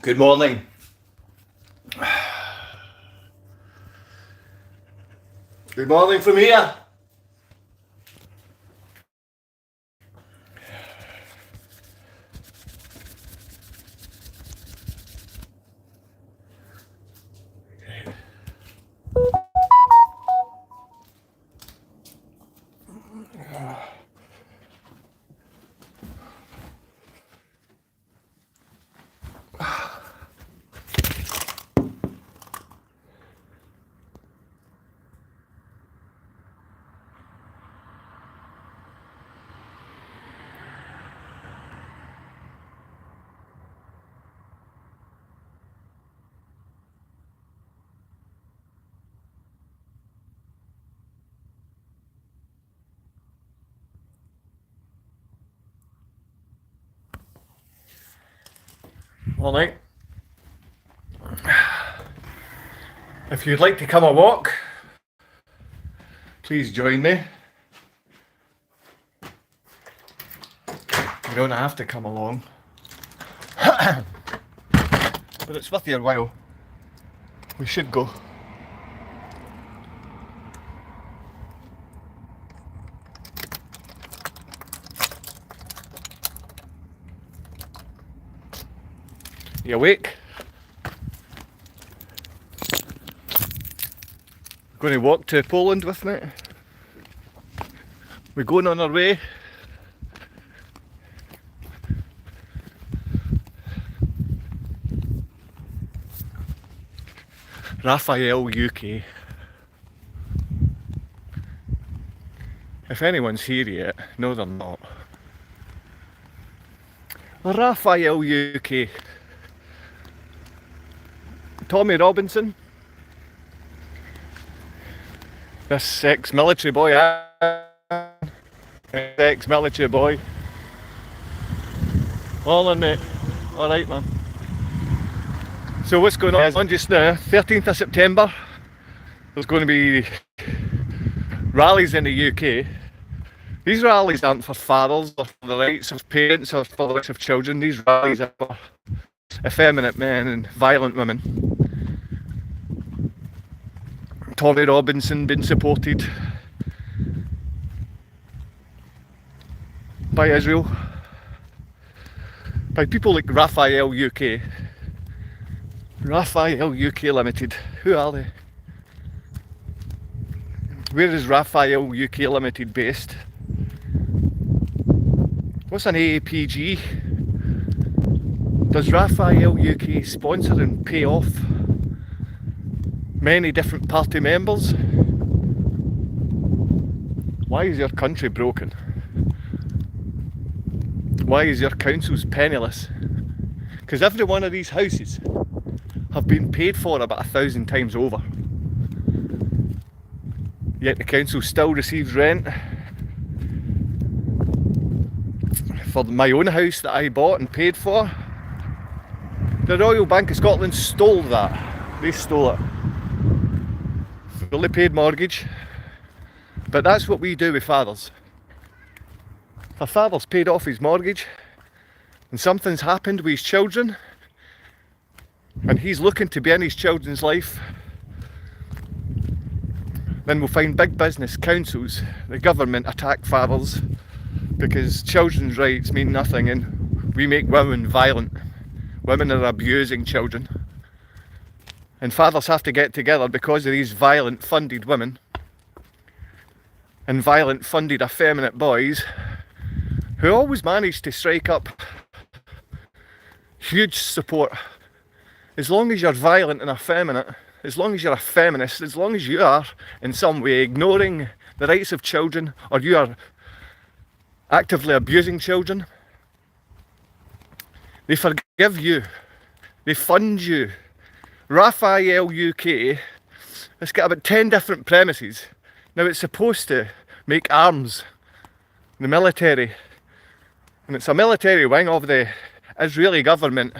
Good morning. Good morning from here. Morning. If you'd like to come a walk, please join me. You don't have to come along, but it's worth your while. We should go. You awake? Going to walk to Poland with me. We're going on our way. Raphael UK. If anyone's here yet, no they're not. Raphael UK. Tommy Robinson. This ex-military boy, ex-military boy. All in it. Alright, man. So what's going on just now, 13th of September, there's going to be rallies in the UK. These rallies aren't for fathers or for the rights of parents or for the rights of children. These rallies are for effeminate men and violent women. Tommy Robinson being supported by Israel, by people like Raphael UK. Raphael UK Limited, who are they? Where is Raphael UK Limited based? What's an AAPG? Does Raphael UK sponsor and pay off many different party members? Why is your country broken? Why is your councils penniless? Because every one of these houses have been paid for about 1,000 times over. Yet the council still receives rent. For my own house that I bought and paid for, the Royal Bank of Scotland stole that. They stole it. Fully paid mortgage. But that's what we do with fathers. If a father's paid off his mortgage and something's happened with his children and he's looking to be in his children's life, then we'll find big business, councils, the government attack fathers because children's rights mean nothing and we make women violent. Women are abusing children. And fathers have to get together because of these violent funded women and violent funded effeminate boys who always manage to strike up huge support. As long as you're violent and effeminate, as long as you're a feminist, as long as you are in some way ignoring the rights of children or you are actively abusing children, they forgive you, they fund you. Raphael UK has got about 10 different premises. Now it's supposed to make arms, the military, and it's a military wing of the Israeli government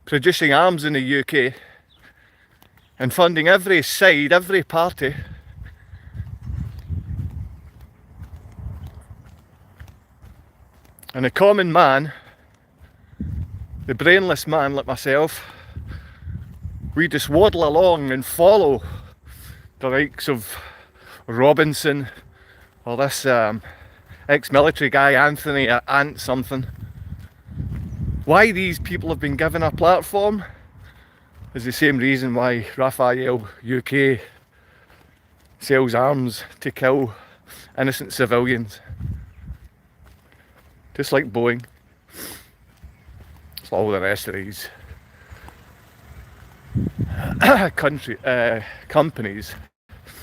producing arms in the UK and funding every side, every party. And the common man the brainless man like myself, we just waddle along and follow the likes of Robinson or this ex-military guy Anthony Ant something. Why these people have been given a platform is the same reason why Rafael UK sells arms to kill innocent civilians. Just like Boeing. It's all the rest of these companies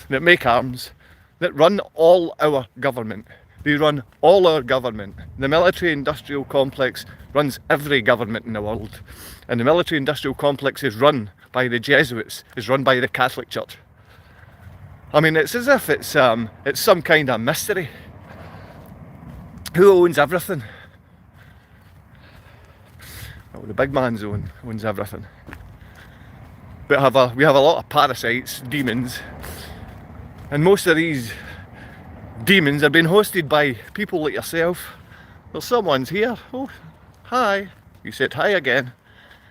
that make arms, that run all our government. They run all our government. The military industrial complex runs every government in the world. And the military industrial complex is run by the Jesuits, is run by the Catholic Church. I mean, it's as if it's some kind of mystery. Who owns everything? Well, the big man's owns everything. But we have a lot of parasites, demons, and most of these demons are being hosted by people like yourself. Well, someone's here. Oh, hi. You said hi again.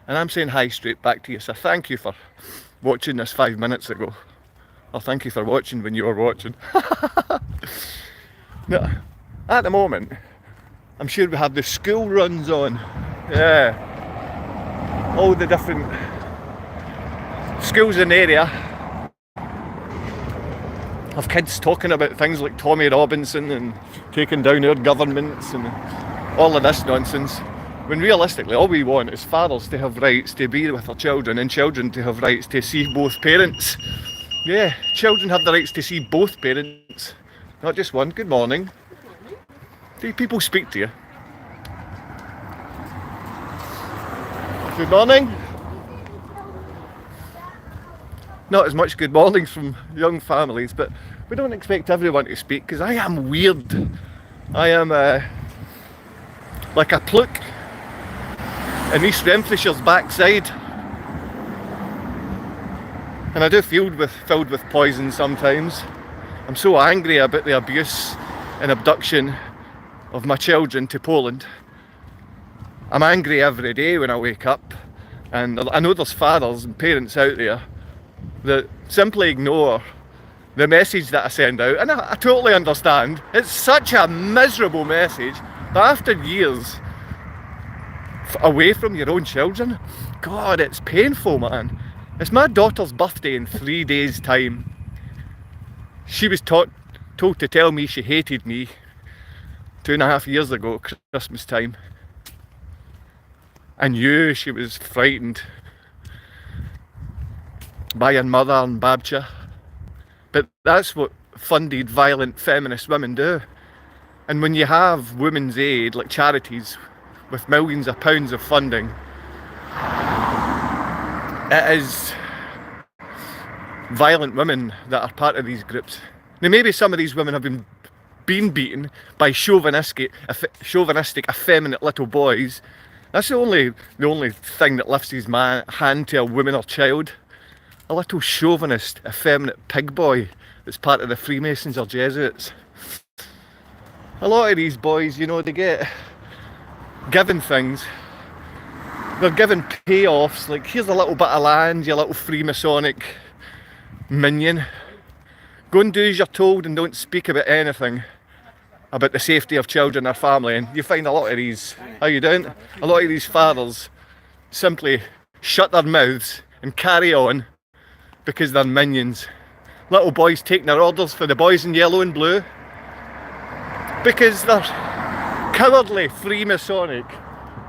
And I'm saying hi straight back to you. So thank you for watching this 5 minutes ago. Or thank you for watching when you were watching. Now, at the moment, I'm sure we have the school runs on. Yeah. All the different schools in the area have kids talking about things like Tommy Robinson and taking down our governments and all of this nonsense, when realistically all we want is fathers to have rights to be with their children and children to have rights to see both parents. Yeah, children have the rights to see both parents, not just one. Good morning. Do people speak to you? Good morning. Not as much good mornings from young families, but we don't expect everyone to speak, because I am weird. I am like a pluck in East Renfrewshire's backside. And I do filled with poison sometimes. I'm so angry about the abuse and abduction of my children to Poland. I'm angry every day when I wake up, and I know there's fathers and parents out there that simply ignore the message that I send out, and I totally understand. It's such a miserable message, but after years away from your own children, God, it's painful, man. It's my daughter's birthday in 3 days' time. She was told to tell me she hated me 2.5 years ago, Christmas time. I knew she was frightened by her mother and Babcha. But that's what funded violent feminist women do. And when you have women's aid, like charities, with millions of pounds of funding, it is violent women that are part of these groups. Now maybe some of these women have been beaten by chauvinistic, effeminate little boys. That's the only thing that lifts his hand to a woman or child. A little chauvinist, effeminate pig boy that's part of the Freemasons or Jesuits. A lot of these boys, you know, they get given things. They're given payoffs, like here's a little bit of land, you little Freemasonic minion. Go and do as you're told and don't speak about anything about the safety of children or family. And you find a lot of these, how you doing? A lot of these fathers simply shut their mouths and carry on because they're minions. Little boys taking their orders for the boys in yellow and blue because they're cowardly Freemasonic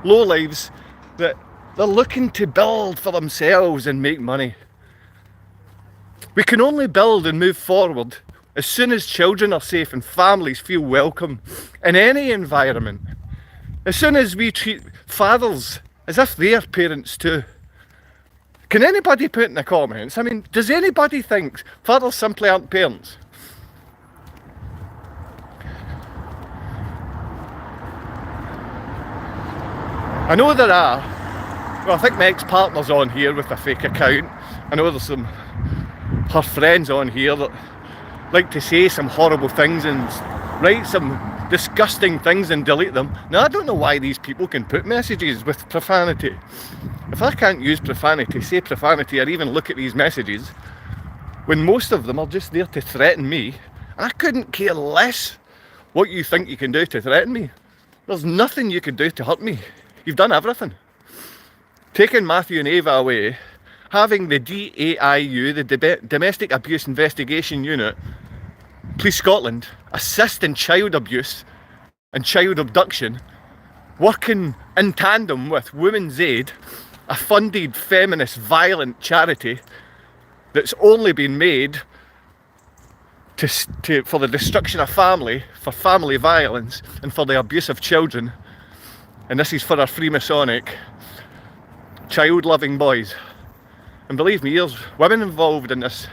lowlives that they're looking to build for themselves and make money. We can only build and move forward as soon as children are safe and families feel welcome in any environment. As soon as we treat fathers as if they are parents too. Can anybody put in the comments, I mean, does anybody think fathers simply aren't parents? I know there are. Well, I think my ex-partner's on here with a fake account. I know there's some her friends on here that like to say some horrible things and write some disgusting things and delete them. Now, I don't know why these people can put messages with profanity. If I can't use profanity, say profanity, or even look at these messages, when most of them are just there to threaten me, I couldn't care less what you think you can do to threaten me. There's nothing you can do to hurt me. You've done everything. Taking Matthew and Ava away, having the DAIU, the Domestic Abuse Investigation Unit, Police Scotland, assist in child abuse and child abduction, working in tandem with Women's Aid, a funded feminist violent charity that's only been made for the destruction of family, for family violence and for the abuse of children. And this is for our Freemasonic child-loving boys. And believe me, there's women involved in this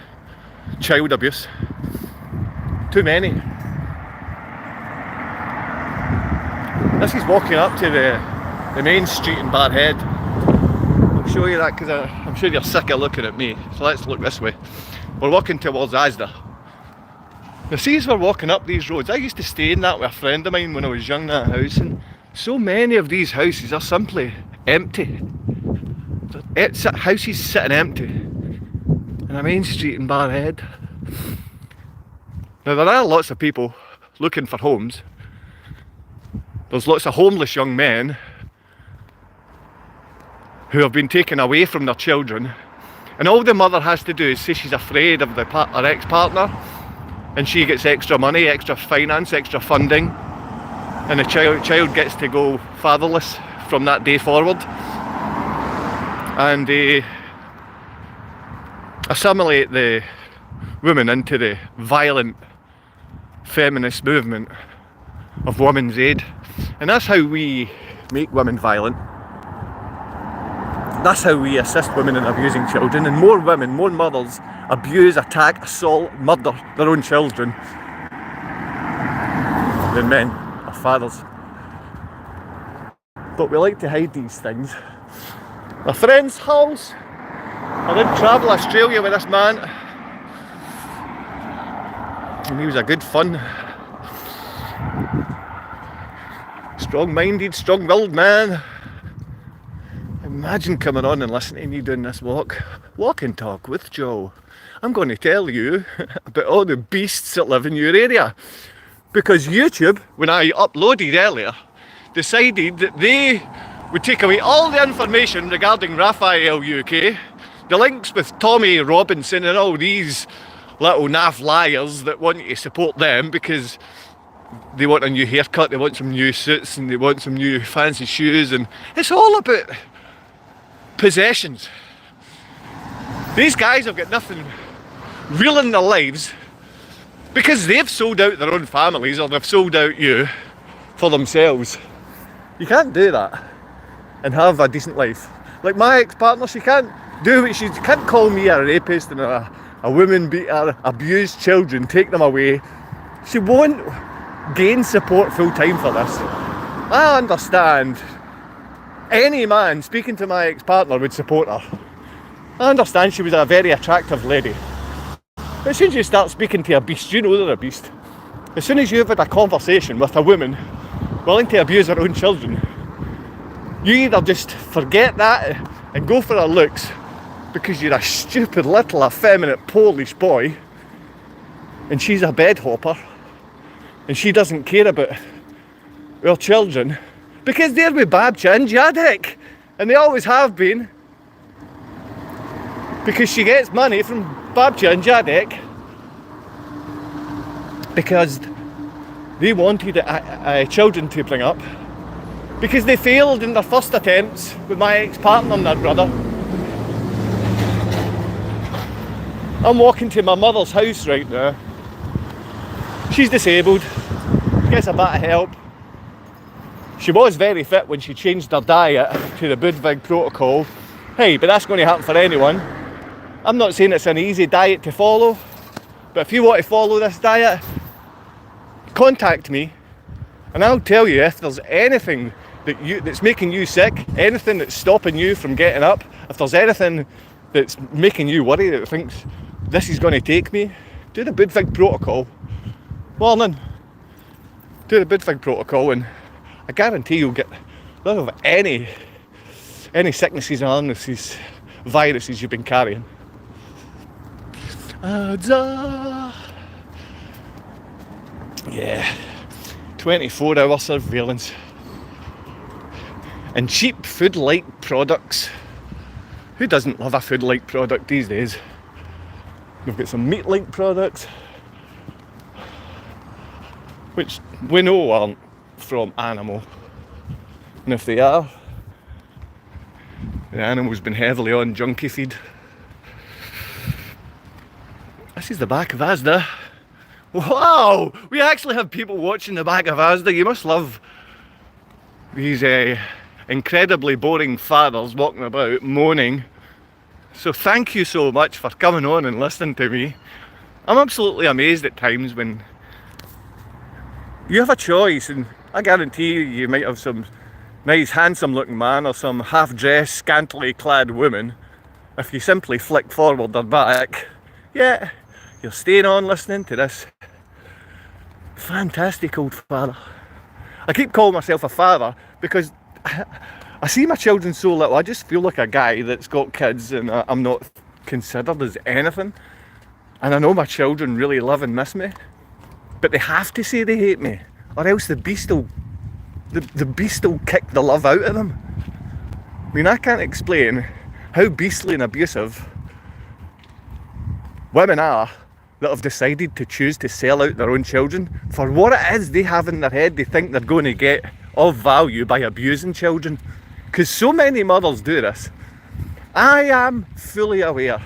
child abuse. Too many. This is walking up to the main street in Barrhead. I'll show you that because I'm sure you're sick of looking at me. So let's look this way. We're walking towards Asda. Now see, as we're walking up these roads, I used to stay in that with a friend of mine when I was young, that house, and so many of these houses are simply empty. Houses sitting empty in a main street in Barrhead. Now there are lots of people looking for homes. There's lots of homeless young men who have been taken away from their children, and all the mother has to do is say she's afraid of her ex-partner, and she gets extra money, extra finance, extra funding, and the child gets to go fatherless from that day forward. And assimilate the women into the violent feminist movement of Women's Aid. And that's how we make women violent. That's how we assist women in abusing children. And more women, more mothers abuse, attack, assault, murder their own children than men or fathers. But we like to hide these things. My friend's house. I did travel Australia with this man, and he was a good fun, strong-minded, strong-willed man. Imagine coming on and listening to me doing this walk and talk with Joe. I'm going to tell you about all the beasts that live in your area, because YouTube, when I uploaded earlier, decided that they would take away all the information regarding Raphael UK, the links with Tommy Robinson and all these little naff liars that want you to support them because they want a new haircut, they want some new suits, and they want some new fancy shoes, and it's all about possessions. These guys have got nothing real in their lives because they've sold out their own families, or they've sold out you for themselves. You can't do that and have a decent life. Like my ex-partner, she can't call me a rapist and a woman beater, abuse children, take them away. She won't gain support full time for this. I understand any man speaking to my ex-partner would support her. I understand she was a very attractive lady. But as soon as you start speaking to a beast, you know they're a beast. As soon as you've had a conversation with a woman willing to abuse her own children, you either just forget that and go for her looks because you're a stupid little effeminate Polish boy and she's a bed hopper and she doesn't care about her children because they're with Babcia and Jadek, and they always have been, because she gets money from Babcia and Jadek because they wanted children to bring up, because they failed in their first attempts with my ex-partner and her brother. I'm walking to my mother's house right now. She's disabled, gets a bit of help. She was very fit when she changed her diet to the Budwig protocol. Hey, but that's going to happen for anyone. I'm not saying it's an easy diet to follow, but if you want to follow this diet, contact me and I'll tell you if there's anything that's making you sick, anything that's stopping you from getting up, if there's anything that's making you worry that thinks this is going to take me, do the Budwig protocol. Morning. do the Bidfig protocol, and I guarantee you'll get none of any sicknesses and illnesses, viruses you've been carrying. Yeah, 24-hour surveillance. And cheap food-like products. Who doesn't love a food-like product these days? We've got some meat-like products, which we know aren't from animal. And if they are, the animal's been heavily on junkie feed. This is the back of Asda. Wow! We actually have people watching the back of Asda. You must love these incredibly boring fathers walking about moaning. So thank you so much for coming on and listening to me. I'm absolutely amazed at times when you have a choice, and I guarantee you might have some nice handsome looking man or some half-dressed scantily clad woman. If you simply flick forward their back, yeah, you're staying on listening to this fantastic old father. I keep calling myself a father because I see my children so little. I just feel like a guy that's got kids, and I'm not considered as anything. And I know my children really love and miss me, but they have to say they hate me, or else the beast will kick the love out of them. I mean, I can't explain how beastly and abusive women are that have decided to choose to sell out their own children for what it is they have in their head they think they're going to get of value by abusing children. Because so many mothers do this. I am fully aware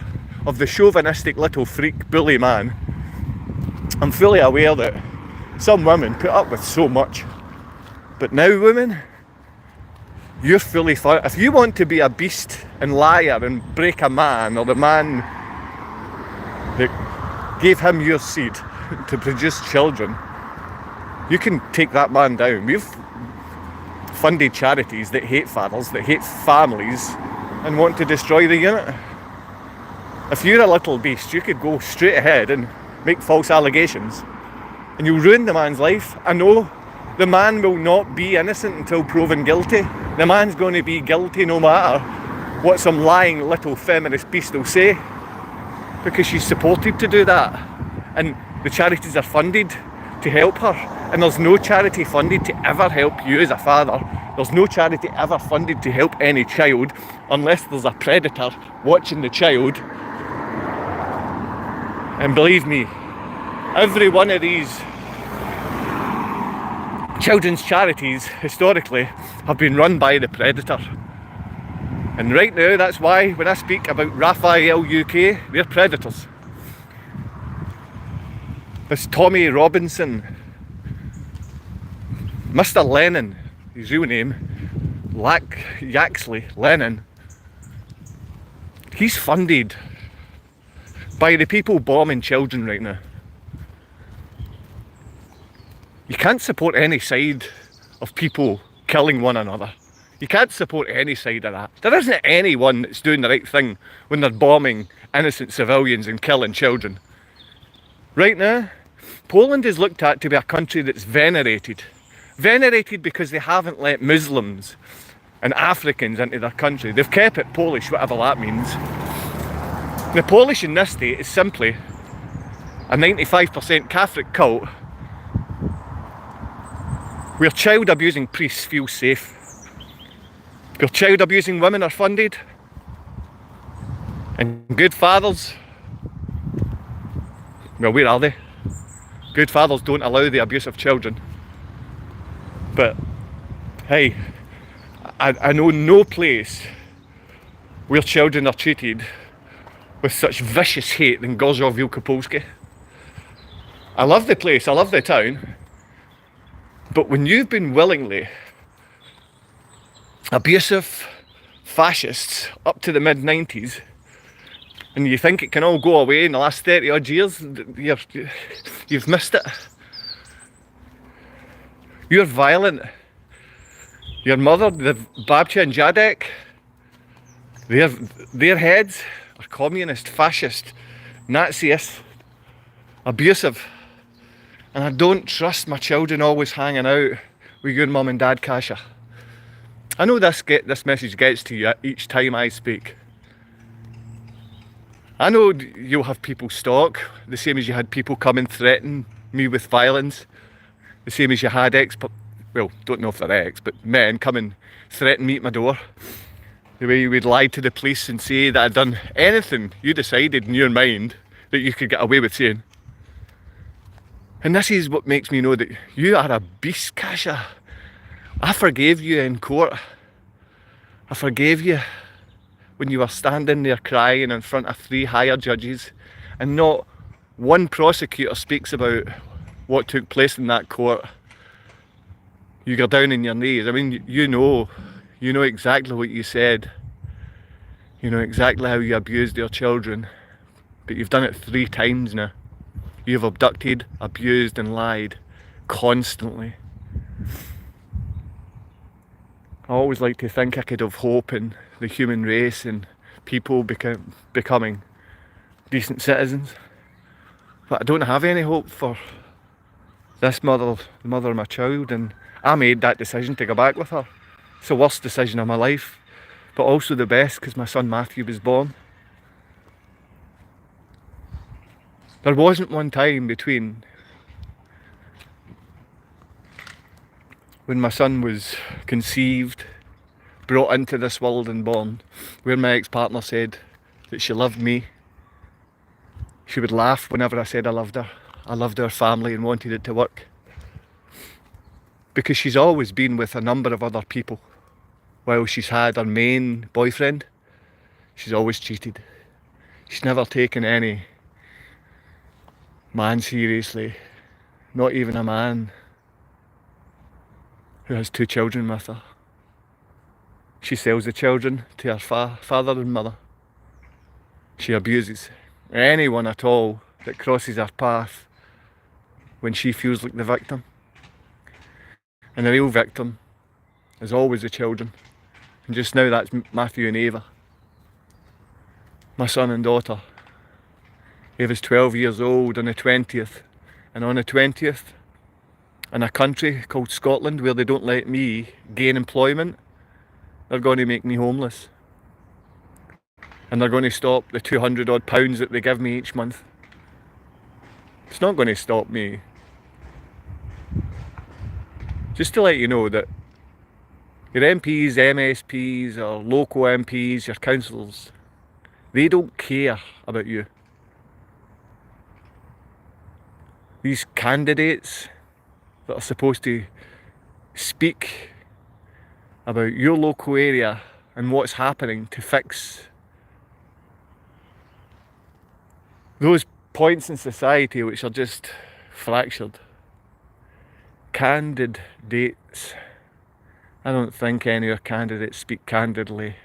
of the chauvinistic little freak bully man. I'm fully aware that some women put up with so much. But now, women, you're fully fine. If you want to be a beast and liar and break a man, or the man that gave him your seed to produce children, you can take that man down. We've funded charities that hate fathers, that hate families, and want to destroy the unit. If you're a little beast, you could go straight ahead and make false allegations, and you'll ruin the man's life. I know the man will not be innocent until proven guilty. The man's going to be guilty no matter what some lying little feminist beast will say, because she's supported to do that, and the charities are funded to help her. And there's no charity funded to ever help you as a father. There's no charity ever funded to help any child unless there's a predator watching the child. And believe me, every one of these children's charities historically have been run by the predator. And right now, that's why when I speak about Raphael UK, they're predators. This Tommy Robinson, Mr. Lennon, his real name, Yaxley Lennon, he's funded by the people bombing children right now. You can't support any side of people killing one another. You can't support any side of that. There isn't anyone that's doing the right thing when they're bombing innocent civilians and killing children. Right now, Poland is looked at to be a country that's venerated. Venerated because they haven't let Muslims and Africans into their country. They've kept it Polish, whatever that means. The Polish in this state is simply a 95% Catholic cult where child abusing priests feel safe, where child abusing women are funded, and good fathers, well, where are they? Good fathers don't allow the abuse of children. But hey, I know no place where children are treated with such vicious hate than Gorzów Wielkopolski. I love the place, I love the town, but when you've been willingly abusive fascists up to the mid-90s, and you think it can all go away in the last 30 odd years, you've missed it. You're violent. Your mother, the Babcia and Jadek, their heads are communist, fascist, Naziist, abusive. And I don't trust my children always hanging out with your mum and dad, Kasia. I know this message gets to you each time I speak. I know you'll have people stalk, the same as you had people come and threaten me with violence, the same as you had don't know if they're but men come and threaten me at my door. The way you would lie to the police and say that I'd done anything you decided in your mind that you could get away with saying. And this is what makes me know that you are a beast, Kasia. I forgave you in court. I forgave you when you were standing there crying in front of 3 higher judges, and not one prosecutor speaks about what took place in that court. You go down on your knees. I mean, you know exactly what you said. You know exactly how you abused your children, but you've done it 3 times now. You've abducted, abused and lied constantly. I always like to think I could have hope in the human race and people becoming decent citizens, but I don't have any hope for this mother, the mother of my child, and I made that decision to go back with her. It's the worst decision of my life, but also the best, because my son Matthew was born. There wasn't one time between when my son was conceived, brought into this world and born, where my ex-partner said that she loved me. She would laugh whenever I said I loved her. I loved our family and wanted it to work. Because she's always been with a number of other people. While she's had her main boyfriend, she's always cheated. She's never taken any man seriously, not even a man who has 2 children with her. She sells the children to her father and mother. She abuses anyone at all that crosses her path when she feels like the victim. And the real victim is always the children. And just now that's Matthew and Ava, my son and daughter. Ava's 12 years old on the 20th, and on the 20th, in a country called Scotland where they don't let me gain employment, they're going to make me homeless. And they're going to stop the 200 odd pounds that they give me each month. It's not going to stop me. Just to let you know that your MPs, MSPs, or local MPs, your councillors, they don't care about you. These candidates that are supposed to speak about your local area and what's happening to fix those points in society which are just fractured. Candidates. I don't think any of our candidates speak candidly.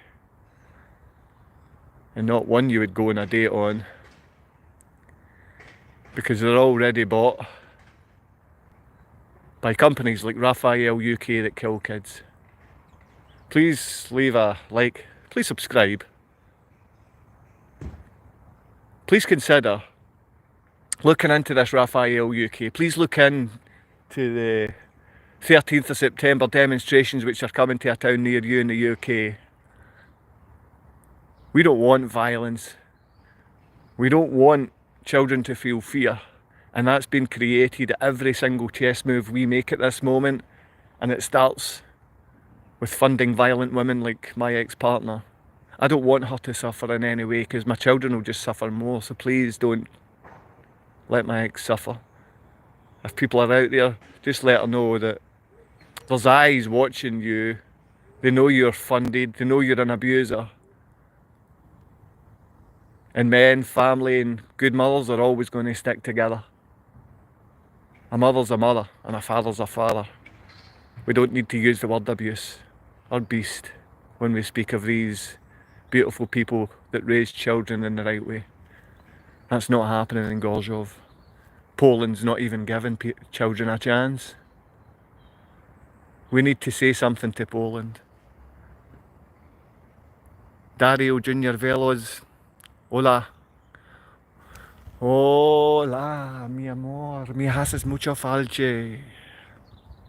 And not one you would go on a date on, because they're already bought by companies like Raphael UK that kill kids. Please leave a like, please subscribe. Please consider looking into this Raphael UK. Please look into the 13th of September demonstrations which are coming to a town near you in the UK. We don't want violence. We don't want children to feel fear, and that's been created at every single chess move we make at this moment, and it starts with funding violent women like my ex-partner. I don't want her to suffer in any way, because my children will just suffer more, so please don't let my ex suffer. If people are out there, just let her know that there's eyes watching you. They know you're funded, they know you're an abuser. And men, family and good mothers are always going to stick together. A mother's a mother and a father's a father. We don't need to use the word abuse or beast when we speak of these beautiful people that raise children in the right way. That's not happening in Gorzów. Poland's not even giving children a chance. We need to say something to Poland. Dario Junior Veloz, hola. Hola, mi amor, me haces mucho falta.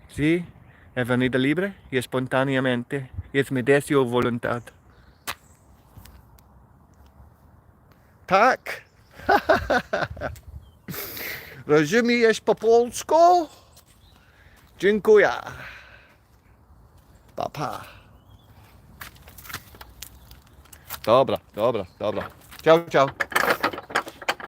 Sí, he venido libre y espontáneamente, y es mi deseo voluntad. Tak, rozumiesz po polsku? Dziękuję. Papa. Dobra. Ciao, ciao.